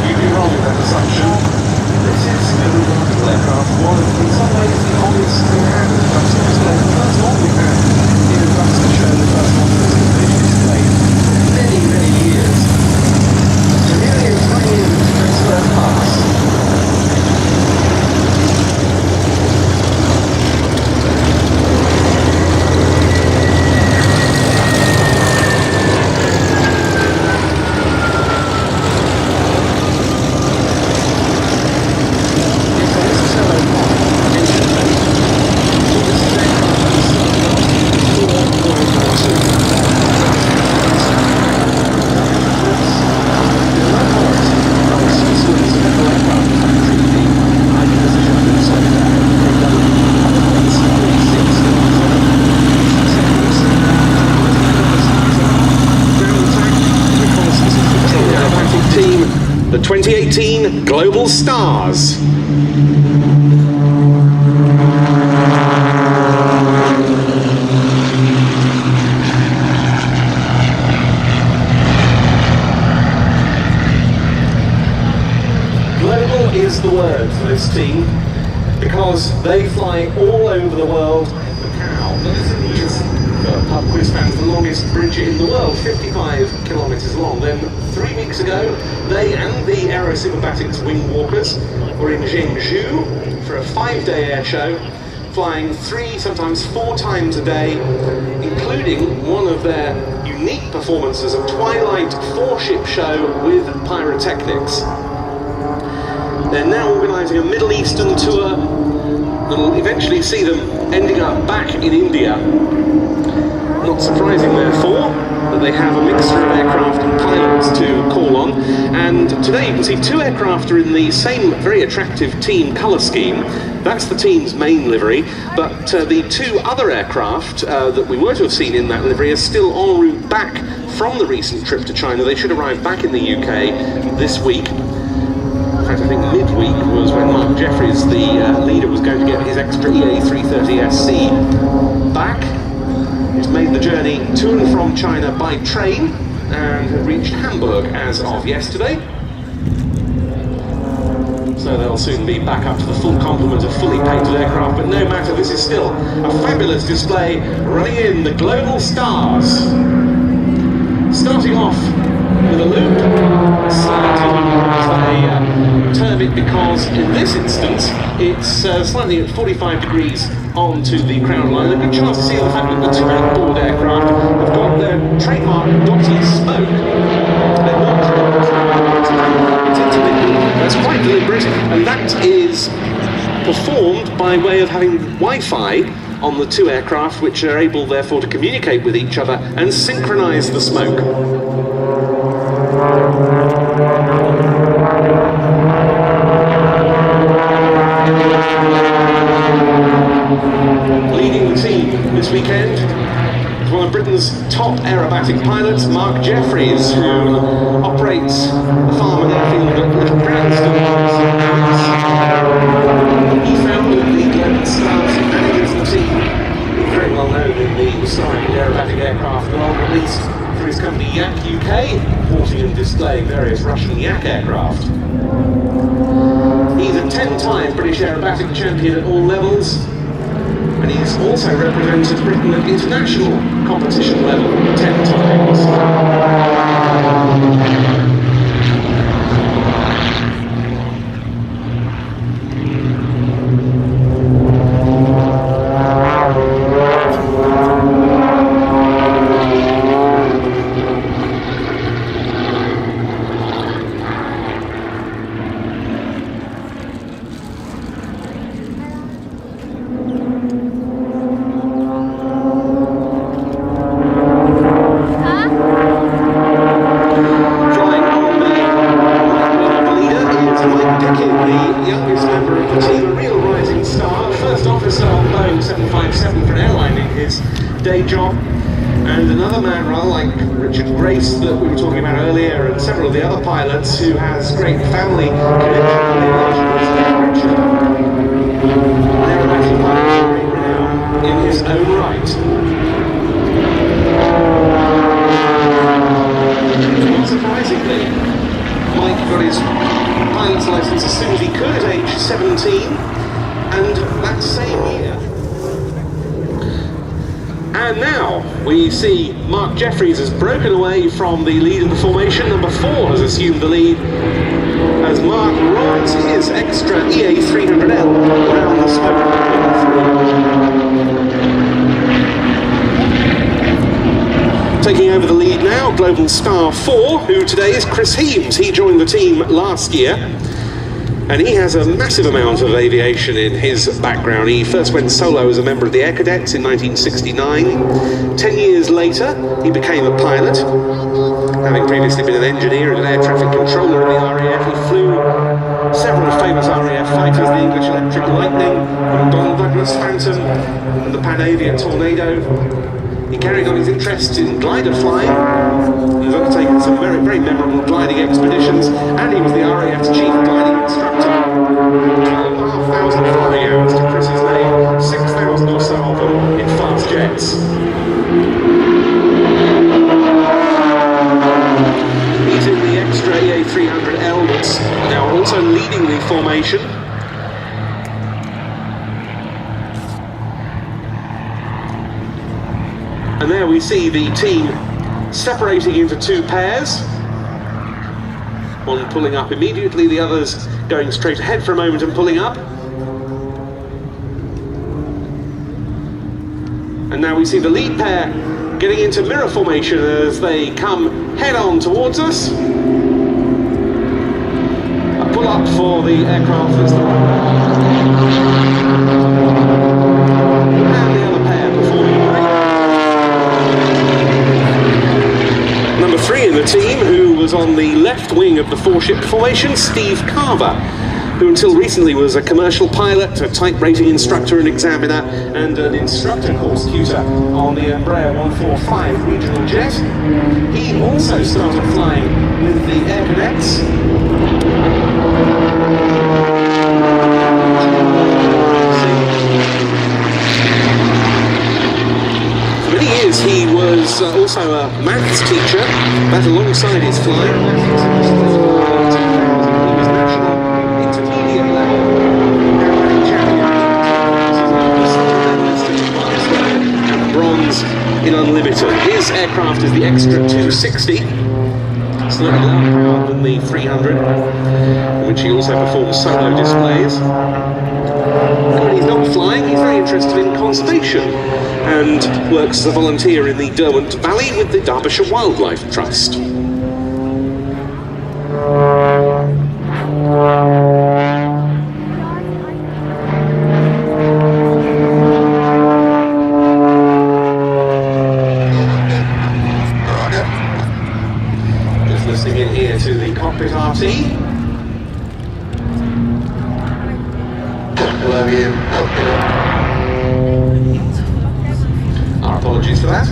You'd be wrong in that assumption. This is a remarkable aircraft, one of, in some ways, the oldest we had at the Duxford display. The first one we had in a Duxford show, the first one that was visually displayed for many, many years. So here he is running in for his first pass. The 2018 Global Stars. Global is the word for this team because they fly all over the world. Pub quiz spans the longest bridge in the world, 55 kilometres long. Then 3 weeks ago, they and the Aerobatics wing walkers were in Zhengzhou for a 5-day air show, flying 3, sometimes 4 times a day, including one of their unique performances, a twilight 4-ship show with pyrotechnics. They're now organising a Middle Eastern tour that'll eventually see them ending up back in India. Not surprising, therefore, that they have a mixture of aircraft and pilots to call on. And today you can see 2 aircraft are in the same very attractive team colour scheme. That's the team's main livery, but the 2 other aircraft that we were to have seen in that livery are still en route back from the recent trip to China. They should arrive back in the UK this week. In fact, I think midweek was when Mark Jeffries, the leader, was going to get his extra EA330SC back. He's made the journey to and from China by train and had reached Hamburg as of yesterday. So they'll soon be back up to the full complement of fully painted aircraft, but no matter, this is still a fabulous display running in the Global Stars. Starting off with a loop, slightly term it because in this instance it's slightly at 45 degrees onto the crown line. A good chance to see the fact that the 2 outboard aircraft have got their trademark dotted smoke. They're not that's quite deliberate, and that is performed by way of having Wi-Fi on the 2 aircraft, which are able therefore to communicate with each other and synchronise the smoke. Leading the team this weekend is one of Britain's top aerobatic pilots, Mark Jeffries, who operates the farm and airfield at Little Branston. He founded the Global Stars and manages the team. He's very well known in the historic aerobatic aircraft world, at least for his company Yak UK, porting and displaying various Russian Yak aircraft. He's a 10-time British aerobatic champion at all levels, and he's also represented Britain at international competition level 10 times. Day job, and another man rather like Richard Grace that we were talking about earlier, and several of the other pilots who has great family connections. Richard, aerobatic pilot now in his own right. Not surprisingly, Mike got his pilot's license as soon as he could at age 17, and that same year. And now we see Mark Jeffries has broken away from the lead of the formation. Number 4 has assumed the lead as Mark rides his extra EA300L around the smoke. Taking over the lead now, Global Star 4, who today is Chris Heames. He joined the team last year, and he has a massive amount of aviation in his background. He first went solo as a member of the Air Cadets in 1969. 10 years later, he became a pilot, having previously been an engineer and an air traffic controller in the RAF. He flew several famous RAF fighters, the English Electric Lightning, the McDonnell Douglas Phantom, and the Panavia Tornado. He carried on his interest in glider flying. He has undertaken some very, very memorable gliding expeditions, and he was the RAF's chief gliding instructor. 12,500 flying hours to Chris's name, 6,000 or so of them in fast jets. He's in the extra EA300L that's now also leading the formation. And there we see the team separating into 2 pairs. One pulling up immediately, the others going straight ahead for a moment and pulling up. And now we see the lead pair getting into mirror formation as they come head on towards us. A pull up for the aircraft as the and the other pair performing great. Number 3 in the team, who was on the left wing of the 4-ship formation, Steve Carver, who until recently was a commercial pilot, a type rating instructor and examiner, and an instructor course tutor on the Embraer 145 regional jet. He also started flying with the Air Cadets. He was also a maths teacher, that alongside his flying. He was national intermediate level champion and bronze in unlimited. His aircraft is the extra 260, slightly lower powered than the 300, in which he also performs solo displays. And when he's not flying, he's very interested in conservation and works as a volunteer in the Derwent Valley with the Derbyshire Wildlife Trust. Just listening in here to the cockpit RT. Hello, you. Our apologies for that.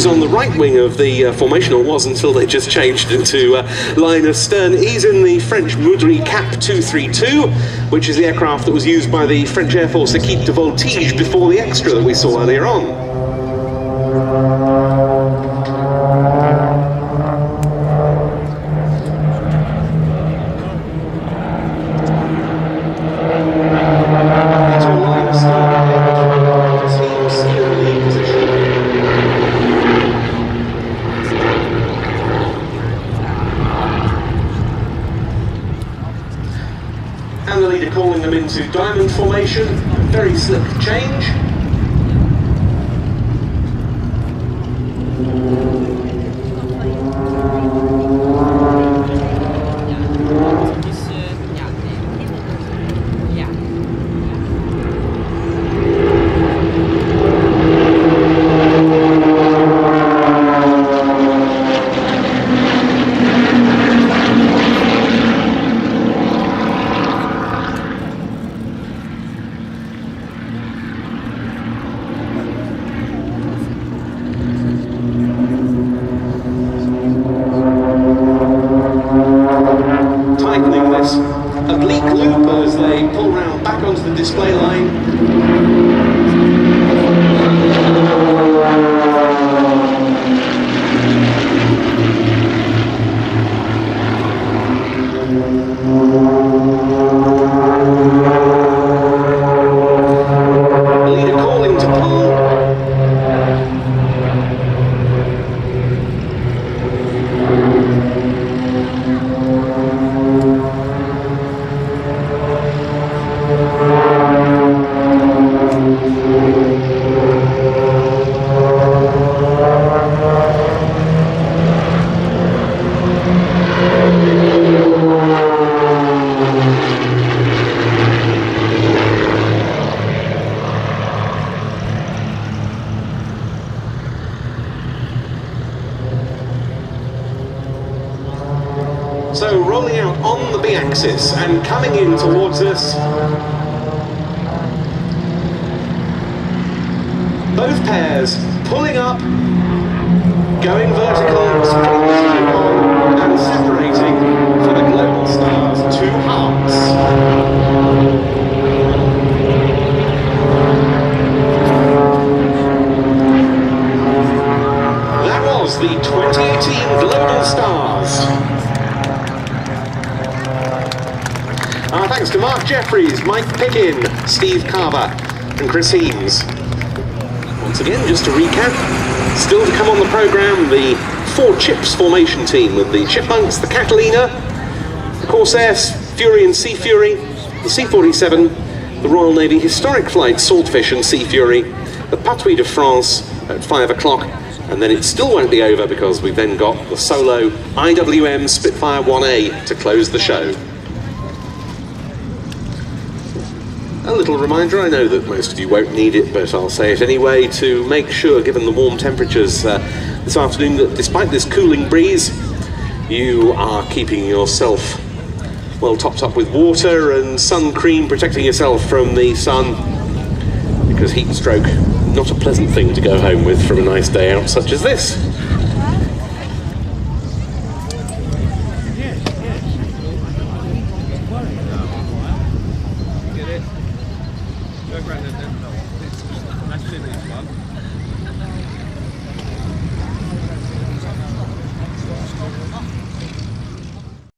On the right wing of the formation, or was until they just changed into Linus Stern. He's in the French Moudry Cap 232, which is the aircraft that was used by the French Air Force Équipe de Voltige before the extra that we saw earlier on. And the leader calling them into diamond formation, very slick change. So rolling out on the B-axis and coming in towards us. Both pairs pulling up, going vertical, straight on, and separating for the Global Stars 2 hearts. That was the 2018 Global Stars. Our thanks to Mark Jeffries, Mike Pickin, Steve Carver, and Chris Heames. Once again, just to recap, still to come on the programme, the 4 Chips formation team with the Chipmunks, the Catalina, the Corsairs, Fury and Sea Fury, the C-47, the Royal Navy Historic Flight Saltfish and Sea Fury, the Patrouille de France at 5 o'clock, and then it still won't be over because we've then got the solo IWM Spitfire 1A to close the show. A little reminder, I know that most of you won't need it, but I'll say it anyway, to make sure, given the warm temperatures this afternoon, that despite this cooling breeze, you are keeping yourself well topped up with water and sun cream, protecting yourself from the sun, because heat stroke, not a pleasant thing to go home with from a nice day out such as this.